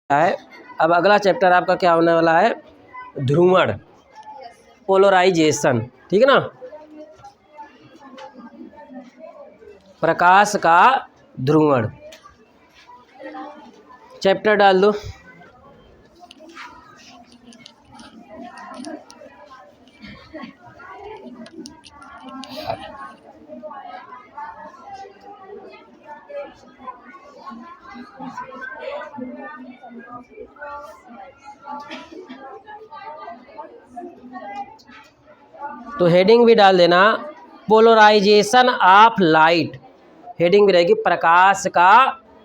है। अब अगला चैप्टर आपका क्या होने वाला है, ध्रुवण, पोलराइजेशन, ठीक है ना, प्रकाश का ध्रुवण। चैप्टर डाल दो। तो हेडिंग भी डाल देना, पोलराइजेशन ऑफ लाइट, हेडिंग भी रहेगी प्रकाश का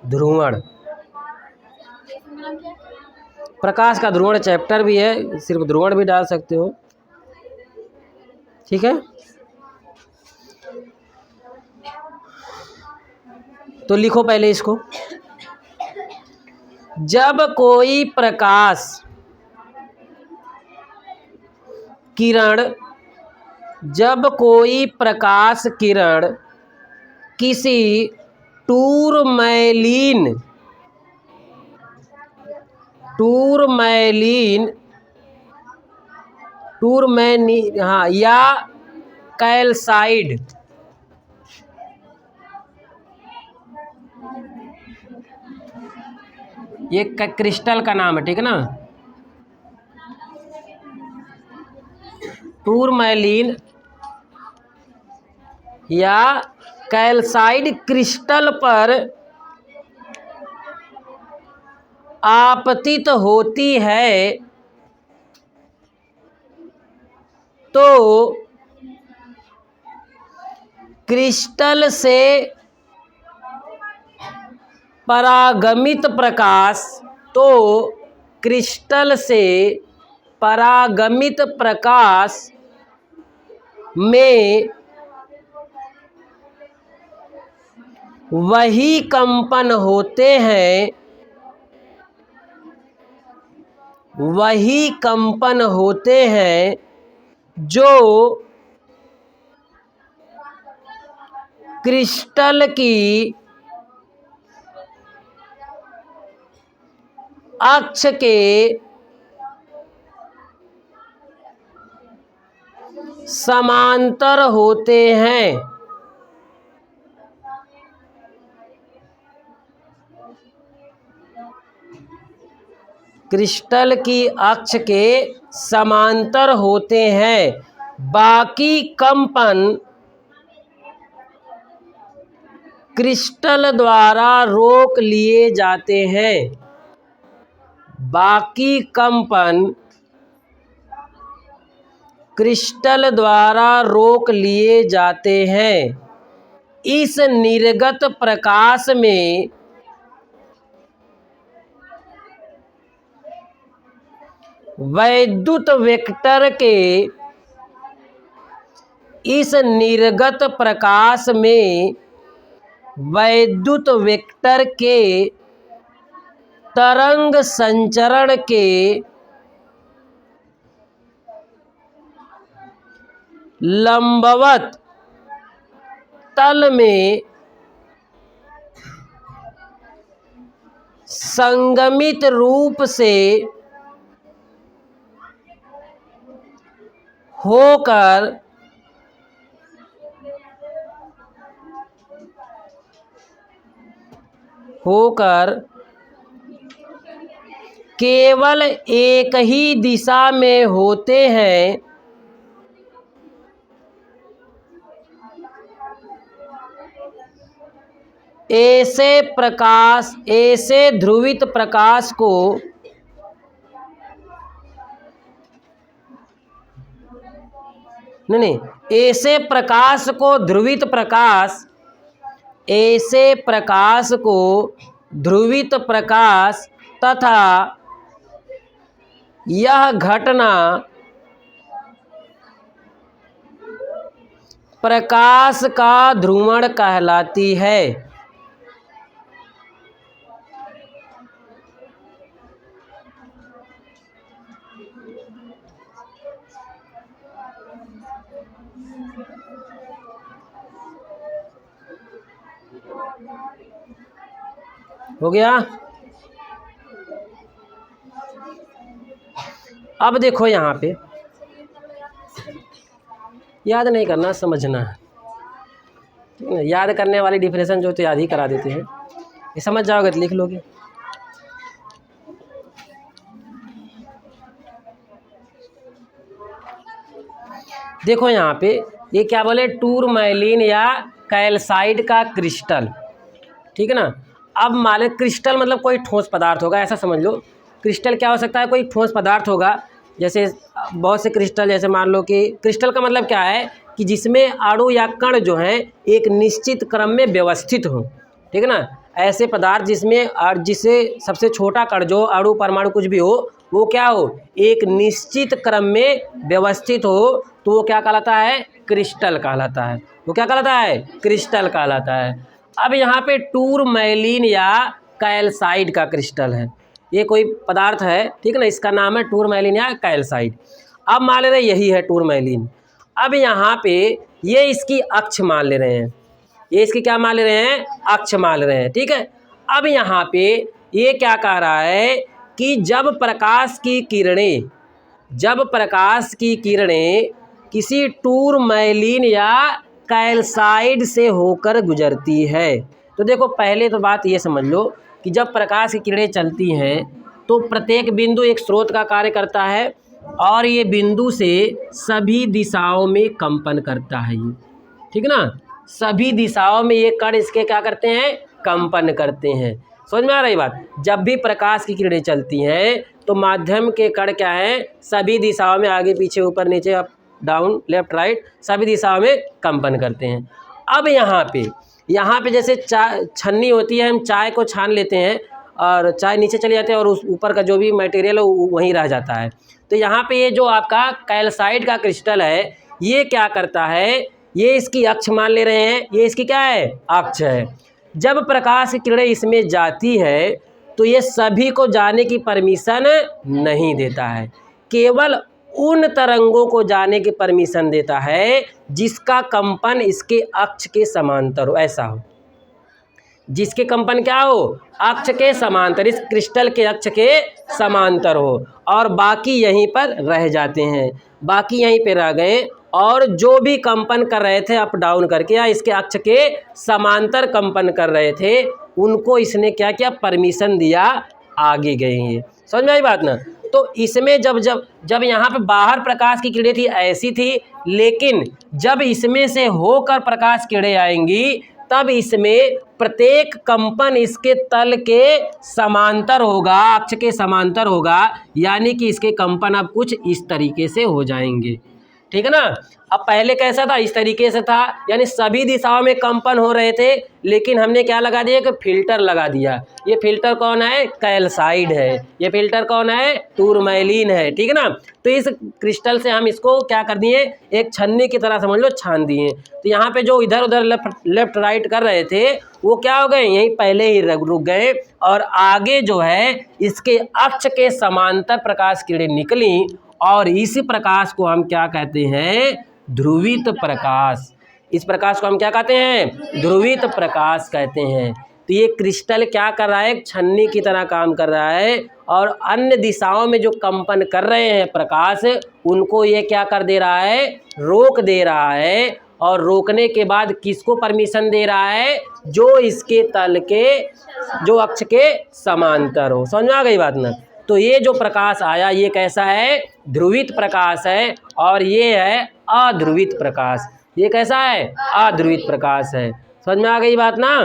ध्रुवण। प्रकाश का ध्रुवण चैप्टर भी है, सिर्फ ध्रुवण भी डाल सकते हो, ठीक है। तो लिखो पहले इसको, जब कोई प्रकाश किरण, जब कोई प्रकाश किरण किसी टूरमैलीन हाँ या कैल्साइड, ये क्रिस्टल का नाम है, ठीक है ना, टूरमैलीन या कैल्साइड क्रिस्टल पर आपतित होती है तो क्रिस्टल से परागमित प्रकाश, तो क्रिस्टल से परागमित प्रकाश में वही कंपन होते हैं, वही कंपन होते हैं जो क्रिस्टल की अक्ष के समांतर होते हैं। क्रिस्टल की अक्ष के समांतर होते हैं, बाकी कंपन क्रिस्टल द्वारा रोक लिए जाते हैं, बाकी कंपन क्रिस्टल द्वारा रोक लिए जाते हैं। इस निर्गत प्रकाश में वैद्युत वेक्टर के, इस निर्गत प्रकाश में वैद्युत वेक्टर के तरंग संचरण के लंबवत तल में संगमित रूप से होकर केवल एक ही दिशा में होते हैं, ऐसे ध्रुवित प्रकाश को ऐसे प्रकाश को ध्रुवित प्रकाश, ऐसे प्रकाश को ध्रुवित प्रकाश तथा यह घटना प्रकाश का ध्रुवण कहलाती है। हो गया। अब देखो यहाँ पे याद नहीं करना, समझना है, ठीक है ना। याद करने वाली डिफिनेशन जो तो याद ही करा देते हैं, ये समझ जाओगे तो लिख लोगे। देखो यहाँ पे ये क्या बोले, टूरमैलिन या कैल्साइट का क्रिस्टल, ठीक है ना। अब मान लो क्रिस्टल मतलब कोई ठोस पदार्थ होगा, ऐसा समझ लो। क्रिस्टल क्या हो सकता है, कोई ठोस पदार्थ होगा। जैसे बहुत से क्रिस्टल, जैसे मान लो कि क्रिस्टल का मतलब क्या है कि जिसमें अणु या कण जो हैं एक निश्चित क्रम में व्यवस्थित हो, ठीक है ना। ऐसे पदार्थ जिसमें और जिसे सबसे छोटा कण जो अणु परमाणु कुछ भी हो, वो क्या हो, एक निश्चित क्रम में व्यवस्थित हो, तो वो क्या कहलाता है, क्रिस्टल कहलाता है। वो क्या कहलाता है, क्रिस्टल कहलाता है। अब यहाँ पे टूरमैलिन या कैल्साइट का क्रिस्टल है, ये कोई पदार्थ है, ठीक है ना, इसका नाम है टूरमैलिन या कैल्साइट। अब मान ले रहे यही है टूरमैलिन। अब यहाँ पे ये इसकी अक्ष मान ले रहे हैं, ये इसकी क्या मान ले रहे हैं, अक्ष मान ले रहे हैं, ठीक है। अब यहाँ पे ये क्या कह रहा है कि जब प्रकाश की किरणें किसी टूरमैलिन या कैल्साइट से होकर गुजरती है, तो देखो पहले तो बात ये समझ लो कि जब प्रकाश की किरणें चलती हैं तो प्रत्येक बिंदु एक स्रोत का कार्य करता है, और ये बिंदु से सभी दिशाओं में कंपन करता है ये, ठीक ना। सभी दिशाओं में ये कण इसके क्या करते हैं, कंपन करते हैं। समझ में आ रही बात। जब भी प्रकाश की किरणें चलती हैं तो माध्यम के कण क्या हैं, सभी दिशाओं में, आगे पीछे ऊपर नीचे अप डाउन लेफ्ट राइट, सभी दिशाओं में कंपन करते हैं। अब यहाँ पे जैसे छन्नी होती है, हम चाय को छान लेते हैं और चाय नीचे चली जाती है और उस ऊपर का जो भी मटेरियल है वो वहीं रह जाता है। तो यहाँ पे ये जो आपका कैल्साइट का क्रिस्टल है, ये क्या करता है, ये इसकी अक्ष मान ले रहे हैं, ये इसकी क्या है, अक्ष है। जब प्रकाश की किरणें इसमें जाती है तो ये सभी को जाने की परमिशन नहीं देता है, केवल उन तरंगों को जाने की परमिशन देता है जिसका कंपन इसके अक्ष के समांतर हो, ऐसा हो, जिसके कंपन क्या हो, अक्ष के समांतर, इस क्रिस्टल के अक्ष के समांतर हो, और बाकी यहीं पर रह जाते हैं, बाकी यहीं पे रह गए, और जो भी कंपन कर रहे थे अप डाउन करके या इसके अक्ष के समांतर कंपन कर रहे थे, उनको इसने क्या किया, परमिशन दिया, आगे गए ये। समझ में आई बात ना। तो इसमें जब यहाँ पे बाहर प्रकाश की किरणें थी ऐसी थी, लेकिन जब इसमें से होकर प्रकाश किरणें आएंगी तब इसमें प्रत्येक कंपन इसके तल के समांतर होगा, अक्ष के समांतर होगा, यानी कि इसके कंपन अब कुछ इस तरीके से हो जाएंगे, ठीक है ना। अब पहले कैसा था, इस तरीके से था, यानी सभी दिशाओं में कंपन हो रहे थे, लेकिन हमने क्या लगा दिया, कि फिल्टर लगा दिया। ये फिल्टर कौन है, कैल्साइट है, ये फिल्टर कौन है, टूरमैलिन है, ठीक है ना। तो इस क्रिस्टल से हम इसको क्या कर दिए, एक छन्नी की तरह समझ लो छान दिए। तो यहाँ पे जो इधर उधर लेफ्ट राइट कर रहे थे वो क्या हो गए, यहीं पहले ही रुक गए, और आगे जो है इसके अक्ष के समांतर प्रकाश किरणें निकली, और इस प्रकाश को हम क्या कहते हैं, ध्रुवित प्रकाश। इस प्रकाश को हम क्या कहते हैं, ध्रुवित प्रकाश कहते हैं। तो ये क्रिस्टल क्या कर रहा है, एक छन्नी की तरह काम कर रहा है, और अन्य दिशाओं में जो कंपन कर रहे हैं प्रकाश, उनको ये क्या कर दे रहा है, रोक दे रहा है। और रोकने के बाद किसको परमिशन दे रहा है, जो इसके तल के, जो अक्ष के समांतर हो। समझ में आ गई बात ना। तो ये जो प्रकाश आया ये कैसा है, ध्रुवित प्रकाश है, और ये है अध्रुवित प्रकाश। ये कैसा है, अध्रुवित प्रकाश है। समझ में आ गई बात ना।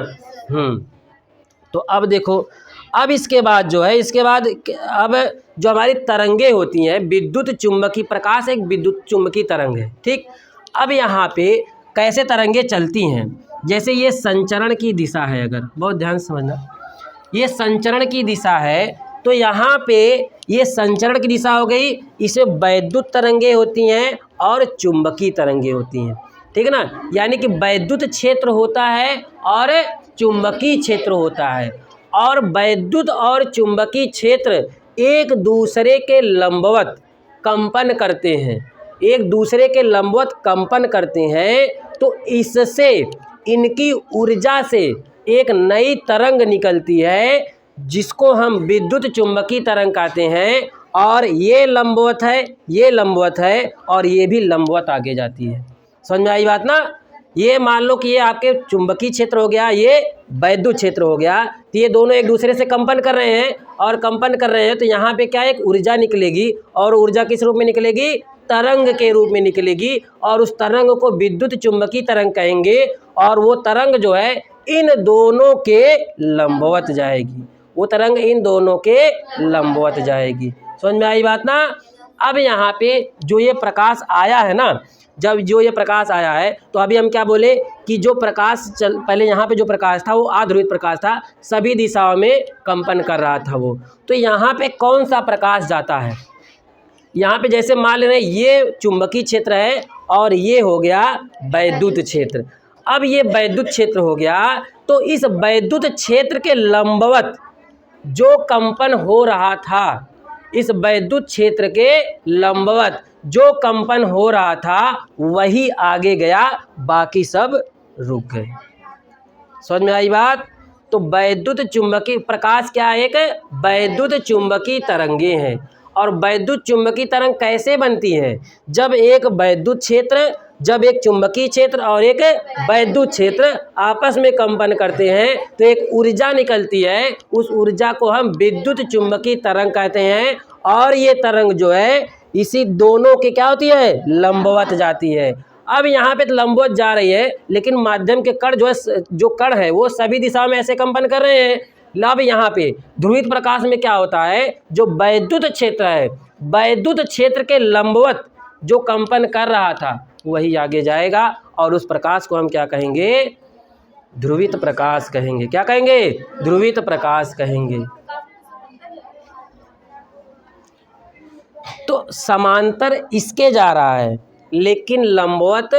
तो अब देखो, अब इसके बाद जो है, इसके बाद अब जो हमारी तरंगे होती हैं, विद्युत चुम्बकीय प्रकाश एक विद्युत चुम्बकीय तरंग है, ठीक। अब यहाँ पे कैसे तरंगे चलती हैं, जैसे ये संचरण की दिशा है, अगर बहुत ध्यान से समझना, ये संचरण की दिशा है, तो यहाँ पे ये संचरण की दिशा हो गई, इसमें वैद्युत तरंगे होती हैं और चुंबकीय तरंगे होती हैं, ठीक है ना। यानी कि वैद्युत क्षेत्र होता है और चुंबकीय क्षेत्र होता है, और वैद्युत और चुंबकीय क्षेत्र एक दूसरे के लंबवत कंपन करते हैं, एक दूसरे के लंबवत कंपन करते हैं। तो इससे इनकी ऊर्जा से एक नई तरंग निकलती है, जिसको हम विद्युत चुम्बकीय तरंग कहते हैं, और ये लंबवत है, ये लंबवत है, और ये भी लंबवत आगे जाती है। समझ में आई बात ना। ये मान लो कि ये आपके चुंबकीय क्षेत्र हो गया, ये वैद्युत क्षेत्र हो गया, तो ये दोनों एक दूसरे से कंपन कर रहे हैं, और कंपन कर रहे हैं तो यहाँ पे क्या एक ऊर्जा निकलेगी, और ऊर्जा किस रूप में निकलेगी, तरंग के रूप में निकलेगी, और उस तरंग को विद्युत चुंबकीय तरंग कहेंगे, और वो तरंग जो है इन दोनों के लंबवत जाएगी, वो तरंग इन दोनों के लंबवत जाएगी। समझ में आई बात ना। अब यहाँ पे जो ये प्रकाश आया है ना, जब जो ये प्रकाश आया है तो अभी हम क्या बोले कि जो प्रकाश पहले यहाँ पे जो प्रकाश था वो आध्रुवित प्रकाश था, सभी दिशाओं में कंपन कर रहा था वो। तो यहाँ पे कौन सा प्रकाश जाता है, यहाँ पे जैसे मान ले रहे हैं ये चुंबकीय क्षेत्र है और ये हो गया वैद्युत क्षेत्र। अब ये वैद्युत क्षेत्र हो गया, तो इस वैद्युत क्षेत्र के लंबवत जो कंपन हो रहा था, इस वैद्युत क्षेत्र के लंबवत जो कंपन हो रहा था वही आगे गया, बाकी सब रुक गए। समझ में आई बात। तो वैद्युत चुंबकीय प्रकाश क्या है, एक वैद्युत चुंबकीय तरंगे हैं। और वैद्युत चुंबकीय तरंग कैसे बनती है, जब एक वैद्युत क्षेत्र, जब एक चुंबकीय क्षेत्र और एक वैद्युत क्षेत्र आपस में कंपन करते हैं तो एक ऊर्जा निकलती है, उस ऊर्जा को हम विद्युत चुंबकीय तरंग कहते हैं। और ये तरंग जो है इसी दोनों के क्या होती है, लंबवत जाती है। अब यहाँ पे तो लंबवत जा रही है, लेकिन माध्यम के कण जो है, जो कण है वो सभी दिशाओं में ऐसे कंपन कर रहे हैं। अब यहाँ पे ध्रुवित प्रकाश में क्या होता है, जो वैद्युत क्षेत्र है, वैद्युत क्षेत्र के लंबवत जो कंपन कर रहा था वही आगे जाएगा, और उस प्रकाश को हम क्या कहेंगे, ध्रुवित प्रकाश कहेंगे। क्या कहेंगे, ध्रुवित प्रकाश कहेंगे। तो समांतर इसके जा रहा है, लेकिन लंबवत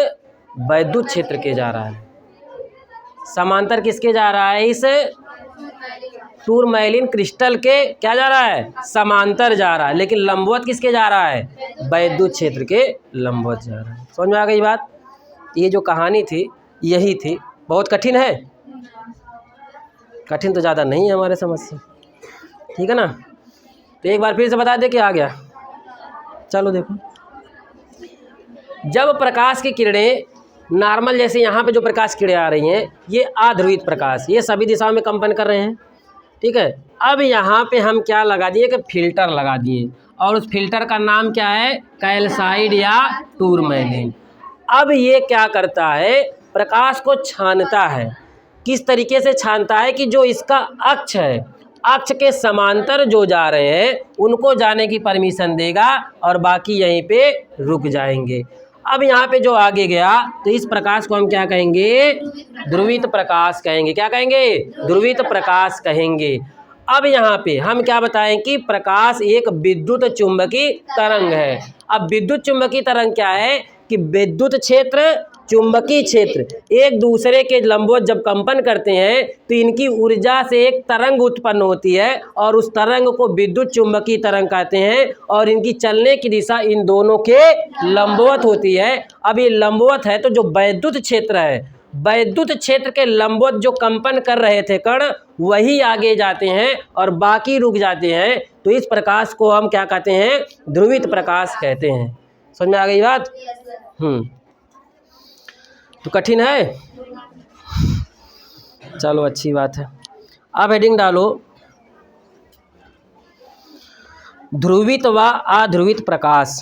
वैद्युत क्षेत्र के जा रहा है। समांतर किसके जा रहा है, इस टूरमैलिन क्रिस्टल के क्या जा रहा है, समांतर जा रहा है, लेकिन लंबवत किसके जा रहा है, वैद्युत क्षेत्र के लंबवत जा रहा है। समझ में आ गई बात। ये जो कहानी थी यही थी। बहुत कठिन है, कठिन तो ज़्यादा नहीं है हमारे समझ से, ठीक है ना। तो एक बार फिर से बता दे कि आ गया। चलो देखो, जब प्रकाश की किरणें नॉर्मल, जैसे यहाँ पे जो प्रकाश किरणें आ रही हैं ये अध्रुवित प्रकाश, ये सभी दिशाओं में कंपन कर रहे हैं, ठीक है। अब यहाँ पे हम क्या लगा दिए कि फिल्टर लगा दिए, और उस फिल्टर का नाम क्या है, कैल्साइड या टूरमैलिन। अब ये क्या करता है, प्रकाश को छानता है। किस तरीके से छानता है कि जो इसका अक्ष है, अक्ष के समांतर जो जा रहे हैं उनको जाने की परमिशन देगा, और बाकी यहीं पे रुक जाएंगे। अब यहाँ पे जो आगे गया तो इस प्रकाश को हम क्या कहेंगे, ध्रुवित प्रकाश कहेंगे। क्या कहेंगे, ध्रुवित प्रकाश कहेंगे। अब यहाँ पे हम क्या बताएं कि प्रकाश एक विद्युत चुंबकीय तरंग है। अब विद्युत चुंबकीय तरंग क्या है कि विद्युत क्षेत्र, चुंबकीय क्षेत्र एक दूसरे के लंबवत जब कंपन करते हैं तो इनकी ऊर्जा से एक तरंग उत्पन्न होती है, और उस तरंग को विद्युत चुंबकीय तरंग कहते हैं, और इनकी चलने की दिशा इन दोनों के लंबवत होती है। अब ये लंबवत है तो जो वैद्युत क्षेत्र है, वैद्युत क्षेत्र के लंबवत जो कंपन कर रहे थे कण वही आगे जाते हैं और बाकी रुक जाते हैं। तो इस प्रकाश को हम क्या कहते हैं, ध्रुवित प्रकाश कहते हैं। समझ में आ गई बात। तो कठिन है, चलो अच्छी बात है। अब हेडिंग डालो, ध्रुवित व अध्रुवित प्रकाश।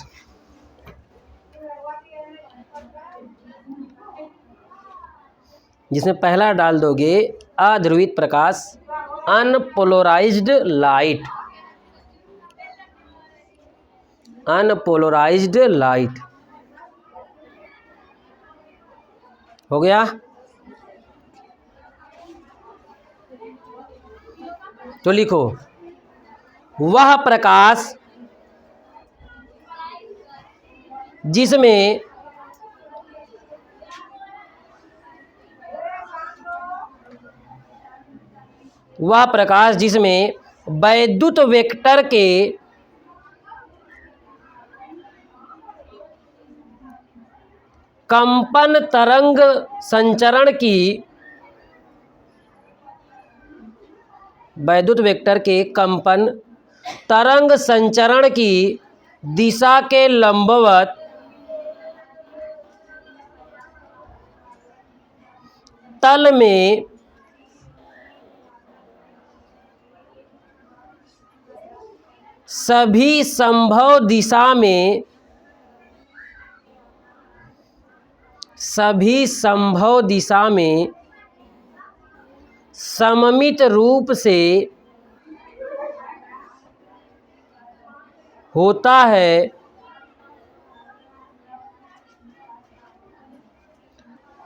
जिसमें पहला डाल दोगे अध्रुवित प्रकाश, अनपोलराइज्ड लाइट, अनपोलराइज्ड लाइट हो गया। तो लिखो, वह प्रकाश जिसमें वैद्युत वेक्टर के कंपन तरंग संचरण की, वैद्युत वेक्टर के कंपन तरंग संचरण की दिशा के लंबवत तल में सभी संभव दिशा में सममित रूप से होता है।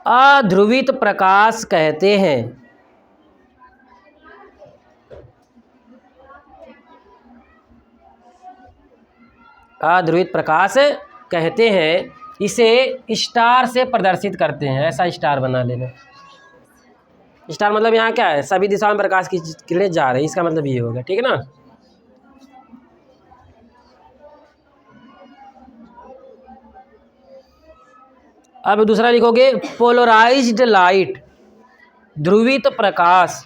अध्रुवित प्रकाश कहते हैं। अध्रुवित प्रकाश कहते हैं। इसे स्टार से प्रदर्शित करते हैं। ऐसा स्टार बना लेना। स्टार मतलब यहाँ क्या है, सभी दिशाओं में प्रकाश की किरणें जा रही है, इसका मतलब ये होगा। ठीक है ना। अब दूसरा लिखोगे पोलराइज्ड लाइट, ध्रुवित प्रकाश।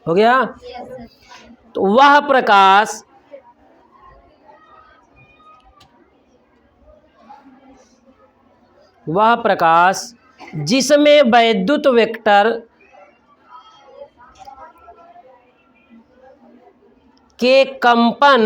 हो गया। तो वह प्रकाश जिसमें वैद्युत वेक्टर के कंपन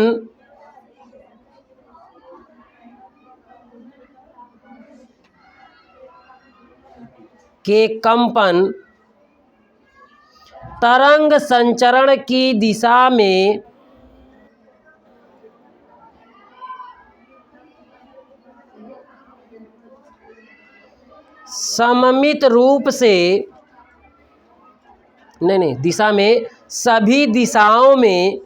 तरंग संचरण की दिशा में सममित रूप से दिशा में सभी दिशाओं में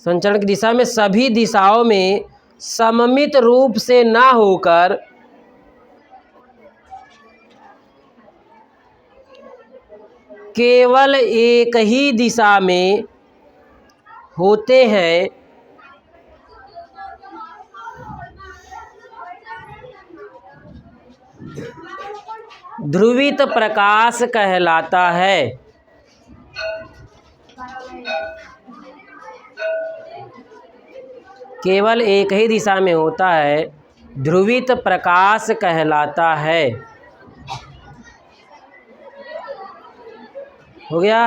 संचरण की दिशा में सभी दिशाओं में सममित रूप से ना होकर केवल एक ही दिशा में होते हैं, ध्रुवित प्रकाश कहलाता है। केवल एक ही दिशा में होता है, ध्रुवित प्रकाश कहलाता है। हो गया।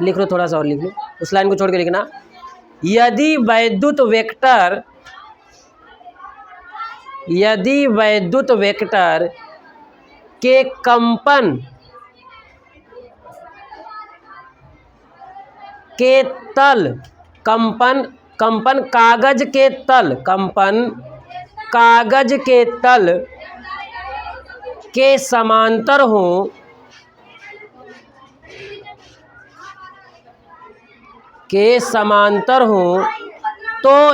लिख लो, थोड़ा सा और लिख लो, उस लाइन को छोड़ के लिखना। यदि वैद्युत वेक्टर के कंपन के तल कंपन कागज के तल के समांतर हों तो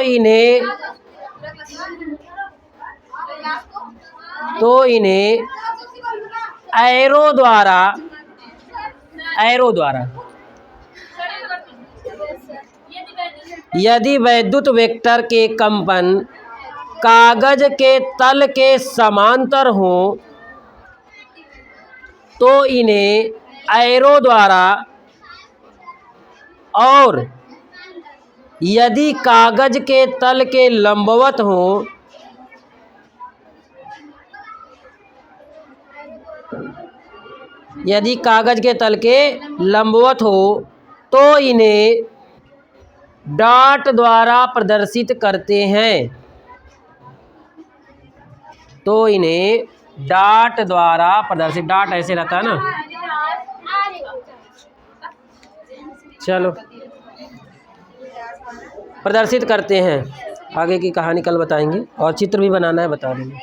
इन्हें एरो द्वारा यदि वैद्युत वेक्टर के कंपन कागज के तल के समांतर हों तो इन्हें एरो द्वारा, और यदि कागज के तल के लंबवत हों तो इन्हें डॉट द्वारा प्रदर्शित करते हैं। डॉट ऐसे रहता है ना। चलो, प्रदर्शित करते हैं। आगे की कहानी कल बताएंगे, और चित्र भी बनाना है, बता देंगे।